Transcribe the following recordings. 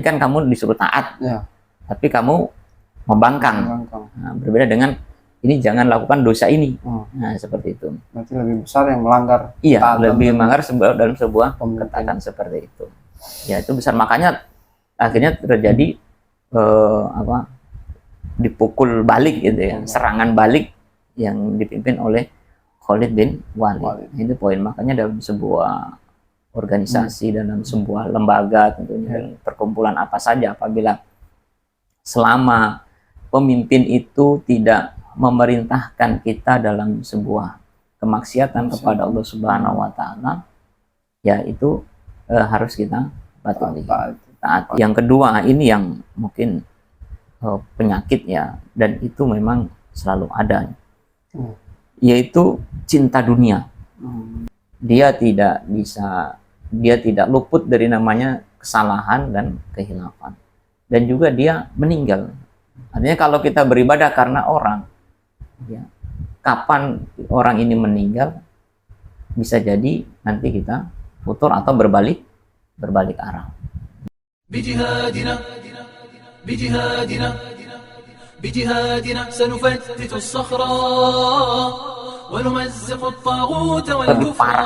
Artinya kan kamu disuruh taat, ya, tapi kamu membangkang. Nah, berbeda dengan ini jangan lakukan dosa ini. Nah, seperti itu. Berarti lebih besar yang melanggar. Iya, lebih melanggar dalam sebuah pemimpin. ketaatan seperti itu. Ya, itu besar. Makanya akhirnya terjadi dipukul balik gitu ya, serangan balik yang dipimpin oleh Khalid bin Walid. Itu poin. Makanya dalam sebuah organisasi, dalam sebuah lembaga tentunya, perkumpulan apa saja, apabila selama pemimpin itu tidak memerintahkan kita dalam sebuah kemaksiatan kepada Allah Subhanahu wa taala, ya itu harus kita patuhi, taati. Yang kedua, ini yang mungkin penyakit ya, dan itu memang selalu ada, yaitu cinta dunia. Dia tidak luput dari namanya kesalahan dan kehilafan, dan juga dia meninggal. Artinya kalau kita beribadah karena orang, ya, kapan orang ini meninggal, bisa jadi nanti kita futur atau berbalik arah. بجهادنا سنفتت الصخرة ونمزق الطاغوت والكفر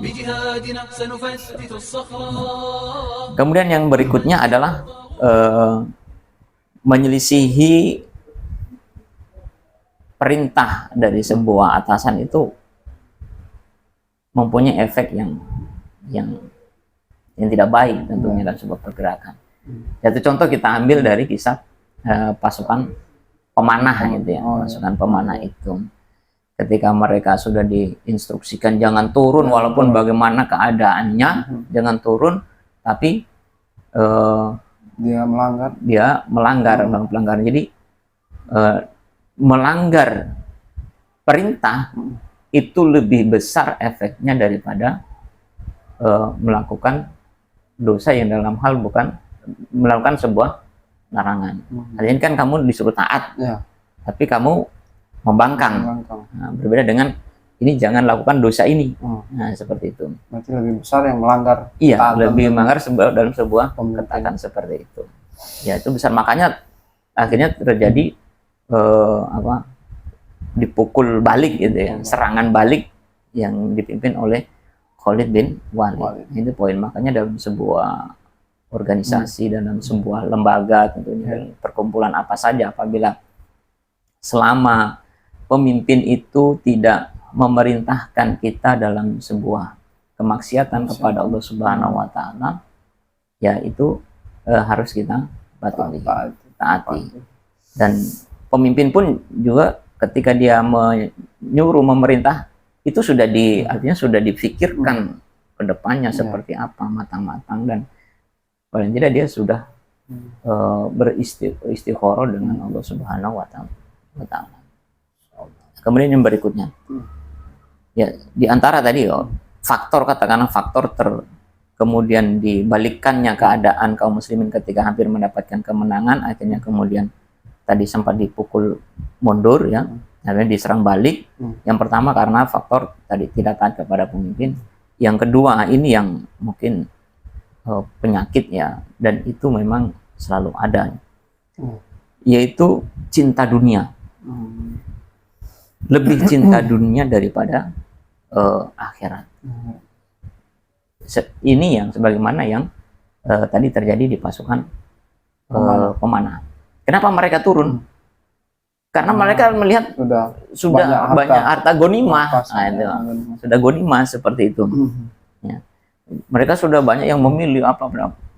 بجهادنا سنفتت الصخرة. Kemudian yang berikutnya adalah menyelisihi perintah dari sebuah atasan itu mempunyai efek yang tidak baik tentunya dalam sebuah pergerakan. Jatuh contoh kita ambil dari kisah pasukan pemanah gitu ya, pasukan pemanah itu ketika mereka sudah diinstruksikan jangan turun walaupun bagaimana keadaannya, jangan turun, tapi dia melanggar. Jadi melanggar perintah itu lebih besar efeknya daripada melakukan dosa yang dalam hal bukan melakukan sebuah larangan. Artinya kan kamu disuruh taat, tapi kamu membangkang. Nah, berbeda dengan ini jangan lakukan dosa ini. Nah, seperti itu. Berarti lebih besar yang melanggar. Iya, lebih melanggar dalam sebuah ketaatan seperti itu. Ya, itu besar. Makanya akhirnya terjadi dipukul balik gitu ya, serangan balik yang dipimpin oleh Khalid bin Walid. Itu poin. Makanya dalam sebuah organisasi, dalam sebuah lembaga tentunya, perkumpulan apa saja, apabila selama pemimpin itu tidak memerintahkan kita dalam sebuah kemaksiatan kepada Allah Subhanahu wa taala, ya itu harus kita patuhi, taati. Dan pemimpin pun juga ketika dia menyuruh, memerintah, itu sudah artinya sudah difikirkan ke depannya seperti apa, matang-matang, dan paling tidak dia sudah beristikharah dengan Allah Subhanahu wa taala. Kemudian yang berikutnya, ya di antara tadi faktor, katakanlah faktor kemudian dibalikkannya keadaan kaum muslimin ketika hampir mendapatkan kemenangan, akhirnya kemudian tadi sempat dipukul mundur ya, akhirnya diserang balik. Yang pertama karena faktor tadi tidak taat kepada pemimpin. Yang kedua, ini yang mungkin penyakit ya, dan itu memang selalu ada, yaitu cinta dunia. Lebih cinta dunia daripada akhirat. Ini yang sebagaimana yang tadi terjadi di pasukan pemanah. Kenapa mereka turun? Karena mereka melihat sudah banyak harta gonimah. Sudah gonimah seperti itu. Ya. Mereka sudah banyak yang memilih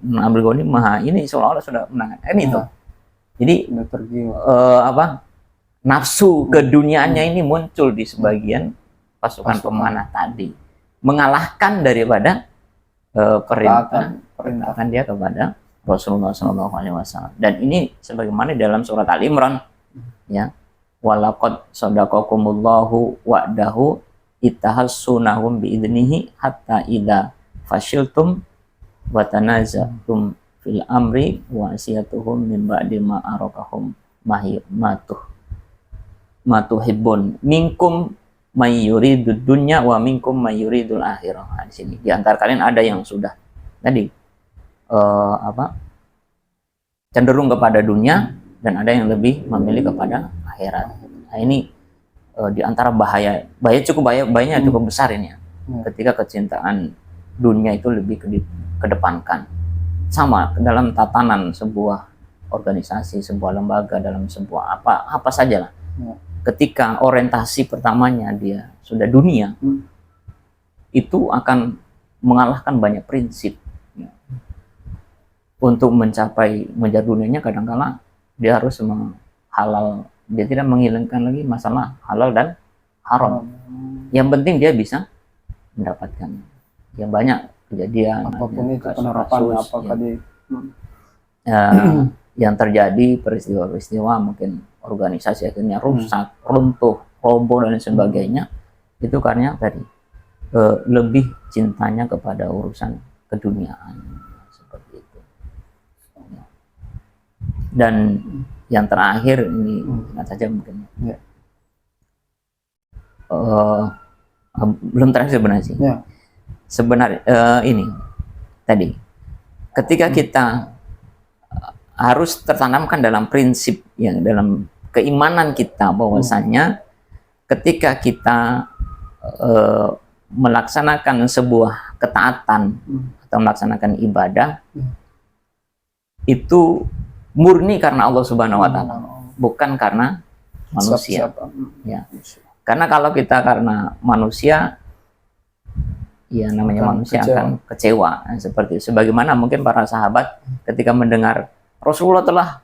mengambil gonimah. Ini seolah-olah sudah menang. Ini itu. Jadi nafsu keduniaannya ini muncul di sebagian pasukan pemanah tadi, mengalahkan daripada perintahkan dia kepada Rasulullah SAW. Dan ini sebagaimana dalam surat Al-Imran, ya, walaqad sadaqakumullahu wa'dahu ittahassunahum biidnihi hatta idza fashiltum wa tanazatum fil amri wa asiyatuhum min ba'di ma arakahum matuhibbun minkum may yuridud dunya wa minkum may yuridul akhirah. Di sini di antara kalian ada yang sudah tadi cenderung kepada dunia dan ada yang lebih memilih kepada akhirat. Nah, ini di antara bahayanya cukup besar ini ya. Ketika kecintaan dunia itu lebih kedepankan. Sama dalam tatanan sebuah organisasi, sebuah lembaga, dalam sebuah apa saja lah. Ketika orientasi pertamanya dia sudah dunia, itu akan mengalahkan banyak prinsip. Untuk mengejar dunianya kadang-kala dia harus halal, dia tidak menghilangkan lagi masalah halal dan haram. Yang penting dia bisa mendapatkan. Ya banyak kejadian apapun itu penerapannya apakah yang terjadi, peristiwa-peristiwa mungkin organisasi akhirnya rusak, runtuh, roboh dan sebagainya, itu karena tadi lebih cintanya kepada urusan keduniaan seperti itu. Dan yang terakhir ini saja mungkin belum terakhir sebenarnya sih. Sebenarnya ini tadi ketika kita harus tertanamkan dalam prinsip yang dalam keimanan kita bahwasanya ketika kita melaksanakan sebuah ketaatan atau melaksanakan ibadah itu murni karena Allah Subhanahu wa taala, bukan karena manusia. Ya. Karena kalau kita karena manusia, ya namanya manusia akan kecewa seperti itu. Sebagaimana mungkin para sahabat ketika mendengar Rasulullah telah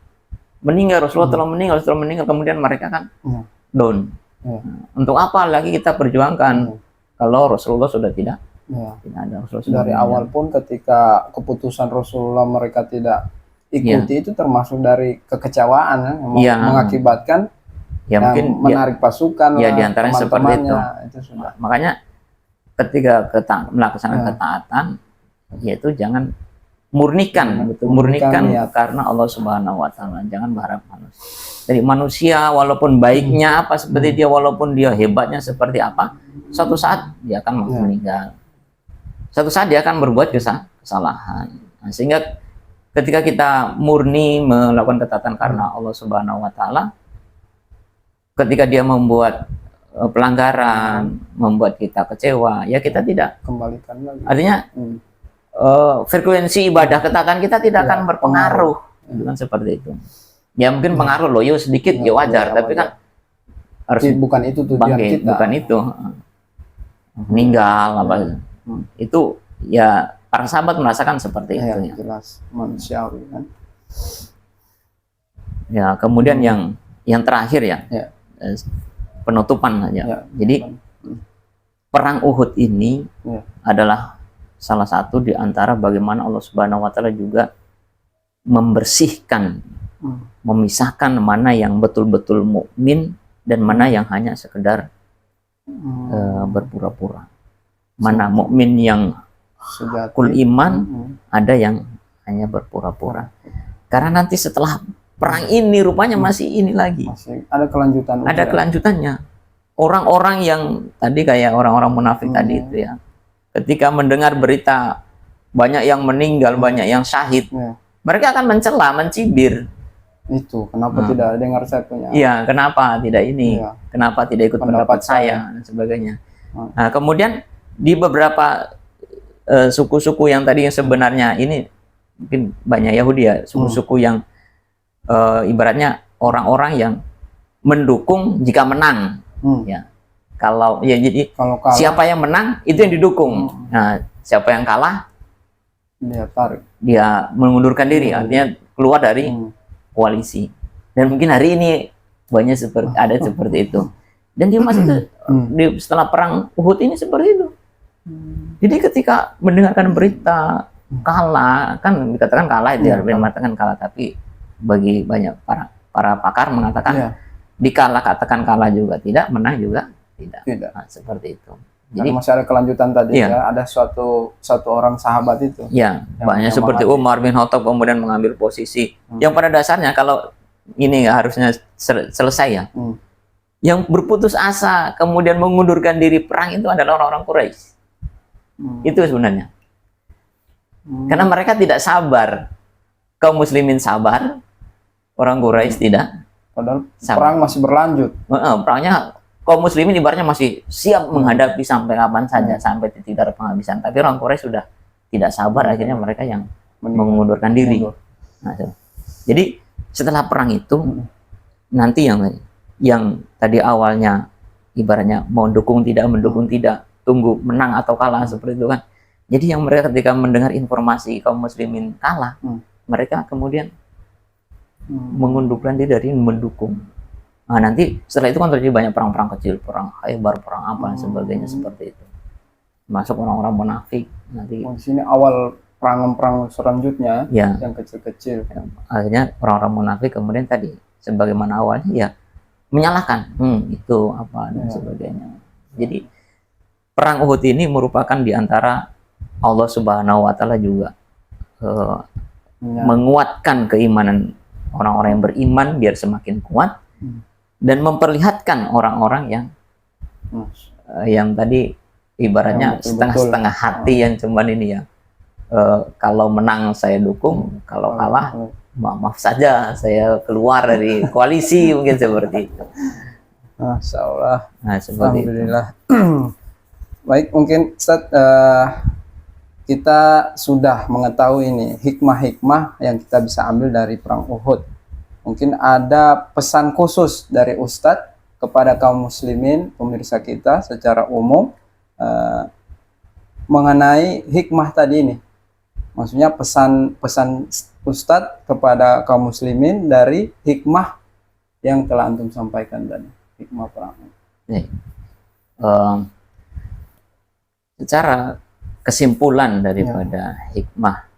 meninggal, kemudian mereka kan down. Untuk apa lagi kita perjuangkan kalau Rasulullah sudah tidak ada. Rasulullah dari awal pun ketika keputusan Rasulullah mereka tidak ikuti itu termasuk dari kekecewaan yang mengakibatkan mungkin menarik pasukan diantaranya seperti itu. Sudah. Makanya ketika melaksanakan ketaatan, yaitu jangan murnikan karena Allah Subhanahu wa taala, jangan berharap manusia. Jadi manusia walaupun baiknya apa seperti dia, walaupun dia hebatnya seperti apa, suatu saat dia akan meninggal. Suatu saat dia akan berbuat kesalahan. Nah, sehingga ketika kita murni melakukan ketaatan karena Allah Subhanahu wa taala, ketika dia membuat pelanggaran, membuat kita kecewa, ya kita tidak kembalikan lagi. Artinya frekuensi ibadah ketaatan kita tidak akan berpengaruh, dengan seperti itu. Ya mungkin pengaruh loh, sedikit ya wajar, tapi kan harus bukan itu tujuan kita. Bukan itu. Meninggal apa itu ya para sahabat merasakan seperti itu ya. Jelas manusiawi kan. Ya, kemudian yang terakhir ya. Penutupan aja. Jadi perang Uhud ini adalah salah satu di antara bagaimana Allah Subhanahu wa taala juga membersihkan, memisahkan mana yang betul-betul mukmin dan mana yang hanya sekedar berpura-pura. Mana mukmin yang kul iman, ada yang hanya berpura-pura. Karena nanti setelah perang ini rupanya masih ini lagi. Masih ada kelanjutan. Ada kelanjutannya. Orang-orang yang tadi kayak orang-orang munafik tadi itu ya. Ketika mendengar berita banyak yang meninggal, banyak yang syahid, mereka akan mencela, mencibir. Itu kenapa tidak dengar saya punya? Iya, kenapa tidak ini? Kenapa tidak ikut pendapat saya dan sebagainya. Nah, kemudian di beberapa suku-suku yang tadi yang sebenarnya ini mungkin banyak Yahudi ya, suku-suku yang ibaratnya orang-orang yang mendukung jika menang, ya. Kalau ya jadi kalah, siapa yang menang itu yang didukung. Nah, siapa yang kalah dia mengundurkan diri, artinya keluar dari koalisi. Dan mungkin hari ini banyak ada seperti itu. Dan dia masih setelah perang Uhud ini seperti itu. Jadi ketika mendengarkan berita kalah, kan dikatakan kalah itu mengatakan kalah, tapi bagi banyak para pakar mengatakan katakan kalah juga tidak, menang juga tidak. Nah, seperti itu. Jadi masih ada kelanjutan tadi ada satu orang sahabat itu. Ya, banyak seperti Umar bin Khattab kemudian mengambil posisi yang pada dasarnya kalau ini harusnya selesai ya. Yang berputus asa kemudian mengundurkan diri perang itu adalah orang-orang Quraisy. Itu sebenarnya. Karena mereka tidak sabar. Kaum muslimin sabar, orang Quraisy tidak. Padahal Sabar. perang masih berlanjut. Perangnya kaum muslimin ibaratnya masih siap menghadapi sampai kapan saja, sampai titik darah penghabisan. Tapi orang Quraisy sudah tidak sabar, akhirnya mereka yang mengundurkan diri. Nah, jadi setelah perang itu nanti yang tadi awalnya ibaratnya mau dukung tidak, mendukung tidak, tunggu menang atau kalah seperti itu kan. Jadi yang mereka ketika mendengar informasi kaum muslimin kalah, mereka kemudian mengundurkan diri dari mendukung. Nah, nanti setelah itu kan terjadi banyak perang-perang kecil, perang Khaybar, perang apa dan sebagainya seperti itu. Masuk orang-orang munafik nanti. Di sini awal perang-perang selanjutnya Ya. yang kecil-kecil. Akhirnya orang-orang munafik kemudian tadi sebagaimana awalnya ya menyalahkan itu apa dan sebagainya. Jadi perang Uhud ini merupakan diantara Allah Subhanahu Wa Taala juga menguatkan keimanan orang-orang yang beriman biar semakin kuat dan memperlihatkan orang-orang yang tadi ibaratnya setengah-setengah hati yang cuman ini ya, kalau menang saya dukung, kalau kalah maaf saja saya keluar dari koalisi mungkin seperti itu. Masya Allah. Nah, seperti Alhamdulillah. Baik, mungkin Ustaz, kita sudah mengetahui ini hikmah-hikmah yang kita bisa ambil dari perang Uhud. Mungkin ada pesan khusus dari Ustadz kepada kaum muslimin, pemirsa kita secara umum mengenai hikmah tadi ini. Maksudnya pesan Ustadz kepada kaum muslimin dari hikmah yang telah antum sampaikan tadi, hikmah perang. Secara kesimpulan daripada hikmah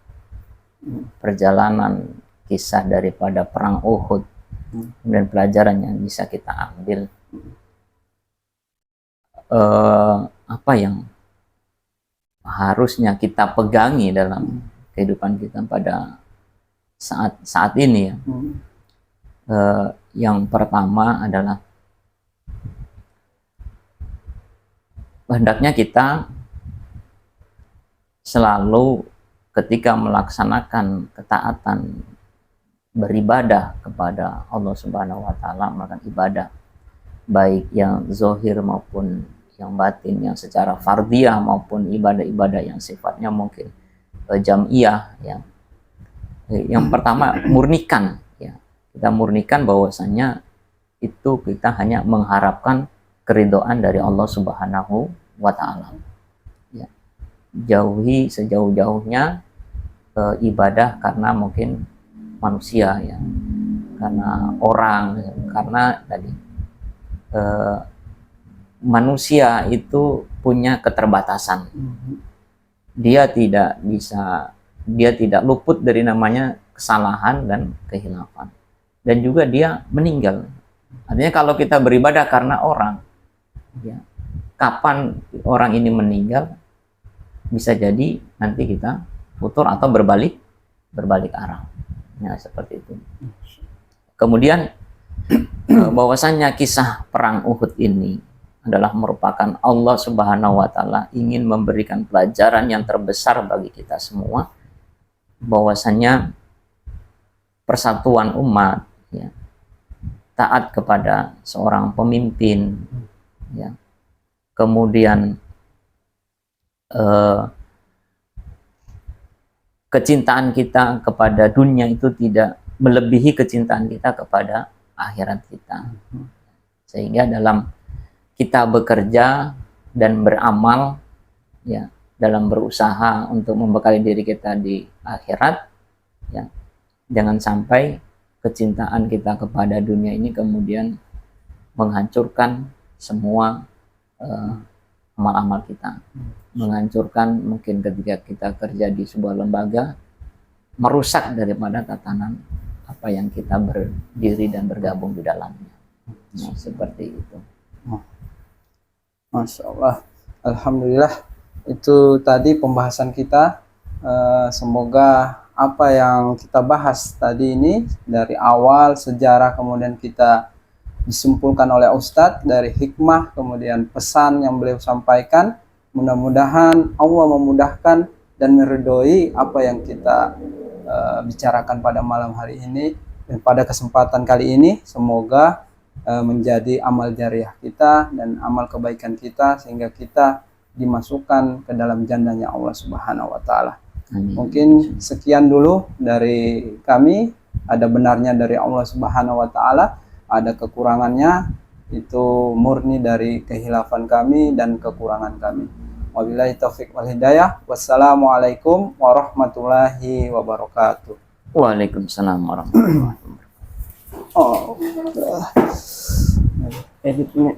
perjalanan kisah daripada perang Uhud dan pelajaran yang bisa kita ambil, apa yang harusnya kita pegangi dalam kehidupan kita pada saat ini ya. Yang pertama adalah hendaknya kita selalu ketika melaksanakan ketaatan beribadah kepada Allah Subhanahu Wa Taala, melakukan ibadah baik yang zahir maupun yang batin, yang secara fardiyah maupun ibadah-ibadah yang sifatnya mungkin jam'iyah ya. Yang pertama murnikan ya, kita murnikan bahwasannya itu kita hanya mengharapkan keridhaan dari Allah Subhanahu Wa Taala ya. Jauhi sejauh-jauhnya ibadah karena mungkin manusia ya, karena orang, karena tadi manusia itu punya keterbatasan. Dia tidak luput dari namanya kesalahan dan kehilafan, dan juga dia meninggal. Artinya kalau kita beribadah karena orang ya, kapan orang ini meninggal bisa jadi nanti kita futur atau berbalik arah. Ya, seperti itu. Kemudian bahwasannya kisah perang Uhud ini adalah merupakan Allah Subhanahu Wa Taala ingin memberikan pelajaran yang terbesar bagi kita semua, bahwasannya persatuan umat ya, taat kepada seorang pemimpin ya, kemudian kecintaan kita kepada dunia itu tidak melebihi kecintaan kita kepada akhirat kita. Sehingga dalam kita bekerja dan beramal ya, dalam berusaha untuk membekali diri kita di akhirat ya, jangan sampai kecintaan kita kepada dunia ini kemudian menghancurkan semua amal-amal kita, menghancurkan mungkin ketika kita kerja di sebuah lembaga, merusak daripada tatanan apa yang kita berdiri dan bergabung di dalamnya. Nah, seperti itu. Masya Allah. Alhamdulillah, itu tadi pembahasan kita. Semoga apa yang kita bahas tadi ini dari awal sejarah, kemudian kita disimpulkan oleh Ustadz dari hikmah, kemudian pesan yang beliau sampaikan, mudah-mudahan Allah memudahkan dan meridhoi apa yang kita bicarakan pada malam hari ini dan pada kesempatan kali ini. Semoga menjadi amal jariah kita dan amal kebaikan kita sehingga kita dimasukkan ke dalam jannahnya Allah Subhanahu wa taala. Amin. Mungkin sekian dulu dari kami. Ada benarnya dari Allah Subhanahu wa taala, ada kekurangannya itu murni dari kehilafan kami dan kekurangan kami. Wabillahi taufik wal hidayah. Wassalamualaikum warahmatullahi wabarakatuh. Waalaikumsalam warahmatullahi wabarakatuh. Oh. Edit ini.